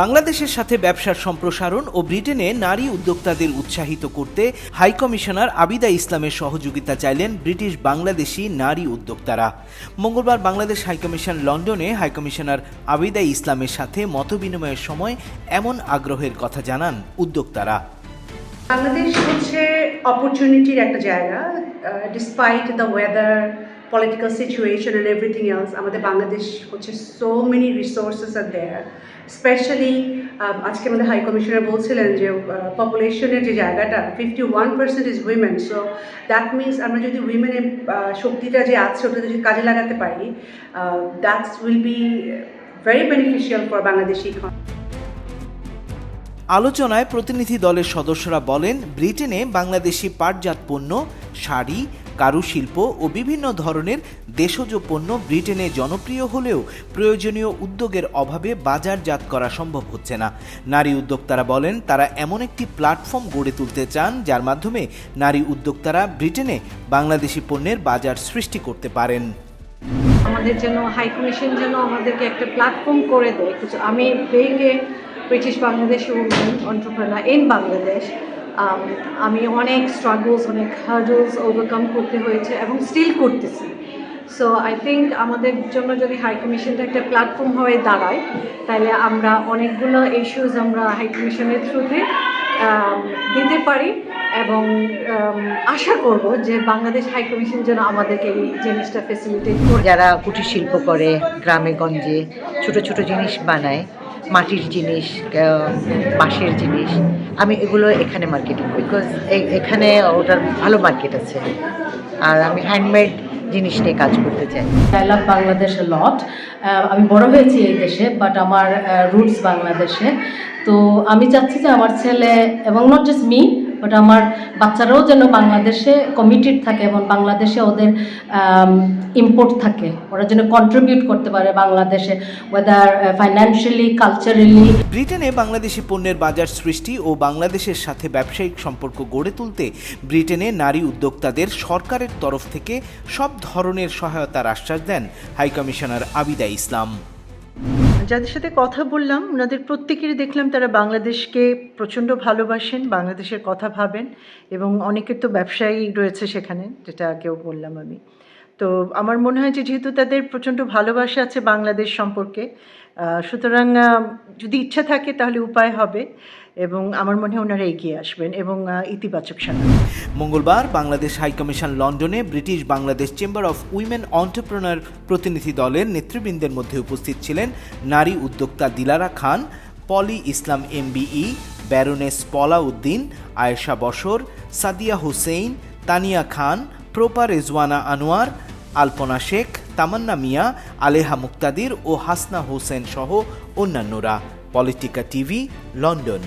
বাংলাদেশের সাথে ব্যবসার সম্প্রসারণ ও ব্রিটেনে নারী উদ্যোক্তাদের উৎসাহিত করতে হাইকমিশনার আবিদা ইসলামের সহযোগিতা চাইলেন ব্রিটিশ বাংলাদেশি নারী উদ্যোক্তারা। মঙ্গলবার বাংলাদেশ হাইকমিশন লন্ডনে হাইকমিশনার আবিদা ইসলামের সাথে মতবিনিময়ের সময় এমন আগ্রহের কথা জানান উদ্যোক্তারা। বাংলাদেশ হচ্ছে অপরচুনিটির একটা জায়গা। Despite the weather, political situation and everything else, আমাদের বাংলাদেশ হচ্ছে so many resources are there, especially আজকে আমাদের হাই কমিশনার বলছিলেন যে পপুলেশনের যে জায়গাটা 51% is women, so that means আমরা যদি উইমেনের শক্তিটা যে আছে ওটা যদি কাজে লাগাতে পারি, that will be very beneficial for Bangladeshi economy। আলোচনায় প্রতিনিধি দলের সদস্যরা বলেন, ব্রিটেনে বাংলাদেশি পাটজাত পণ্য, শাড়ি, কারুশিল্প ও বিভিন্ন ধরনের দেশজ পণ্য ব্রিটেনে জনপ্রিয় হলেও প্রয়োজনীয় উদ্যোগের অভাবে বাজারজাত করা সম্ভব হচ্ছে না। নারী উদ্যোক্তারা বলেন, তারা এমন একটি প্ল্যাটফর্ম গড়ে তুলতে চান যার মাধ্যমে নারী উদ্যোক্তারা ব্রিটেনে বাংলাদেশি পণ্যের বাজার সৃষ্টি করতে পারেন। আমাদের জন্য হাই কমিশন যেন আমাদেরকে একটা প্ল্যাটফর্ম করে দেয়। আমি being a British Bangladeshi woman entrepreneur in Bangladesh, আমি অনেক স্ট্রাগলস, অনেক হার্ডলস ওভারকাম করতে হয়েছে এবং স্টিল করতেছি। সো আই থিঙ্ক আমাদের জন্য যদি হাই কমিশনটা একটা প্ল্যাটফর্ম হয়ে দাঁড়ায়, তাহলে আমরা অনেকগুলো ইস্যুস আমরা হাই কমিশনের থ্রুতে দিতে পারি এবং আশা করব যে বাংলাদেশ হাই কমিশন যেন আমাদেরকে এই জিনিসটা ফেসিলিটেট করে। যারা কুটির শিল্প করে, গ্রামে গঞ্জে ছোট ছোট জিনিস বানায়, মাটির জিনিস, বাঁশের জিনিস, আমি এগুলো এখানে মার্কেটিং করি, বিকজ এখানে ওটার ভালো মার্কেট আছে। আর আমি হ্যান্ডমেড জিনিস নিয়ে কাজ করতে চাই। আই লাভ বাংলাদেশ এ লট। আমি বড় হয়েছি এই দেশে, বাট আমার রুটস বাংলাদেশে। তো আমি চাচ্ছি যে আমার ছেলে এবং নট জাস্ট মি, বাট আমার বাচ্চারাও যেন বাংলাদেশে কমিটেড থাকে এবং বাংলাদেশে ওদের ইম্পোর্ট থাকে, ওরা যেন কন্ট্রিবিউট করতে পারে বাংলাদেশে, ওয়েদার ফাইন্যান্সিয়ালি, কালচারালি। ব্রিটেনে বাংলাদেশি পণ্যের বাজার সৃষ্টি ও বাংলাদেশের সাথে ব্যবসায়িক সম্পর্ক গড়ে তুলতে ব্রিটেনে নারী উদ্যোক্তাদের সরকারের তরফ থেকে সব ধরনের সহায়তার আশ্বাস দেন হাইকমিশনার আবিদা ইসলাম। যাদের সাথে কথা বললাম ওনাদের প্রত্যেকেরই দেখলাম তারা বাংলাদেশকে প্রচণ্ড ভালোবাসেন, বাংলাদেশের কথা ভাবেন এবং অনেকের তো ব্যবসায়ী রয়েছে সেখানে, যেটা আগেও বললাম আমি। তো আমার মনে হয় যে যেহেতু তাদের প্রচণ্ড ভালোবাসা আছে বাংলাদেশ সম্পর্কে, সুতরাং যদি ইচ্ছা থাকে তাহলে উপায় হবে এবং আমার মনে হয় ওনারা এগিয়ে আসবেন এবং ইতিবাচক সাড়া। মঙ্গলবার বাংলাদেশ হাইকমিশন লন্ডনে British Bangladesh chamber of women entrepreneur প্রতিনিধি দলের নেতৃবৃন্দের মধ্যে উপস্থিত ছিলেন নারী উদ্যোক্তা দিলারা খান, পলি ইসলাম MBE, ব্যারোনেস পলা উদ্দিন, আয়েশা বশর, সাদিয়া হুসেইন, তানিয়া খান, প্রপা রেজওয়ানা আনোয়ার, আলপনা শেখ, তামান্না মিয়া, আলেহা মুক্তাদির ও হাসনা হোসেন সহ অন্যান্যরা। Politika TV, London.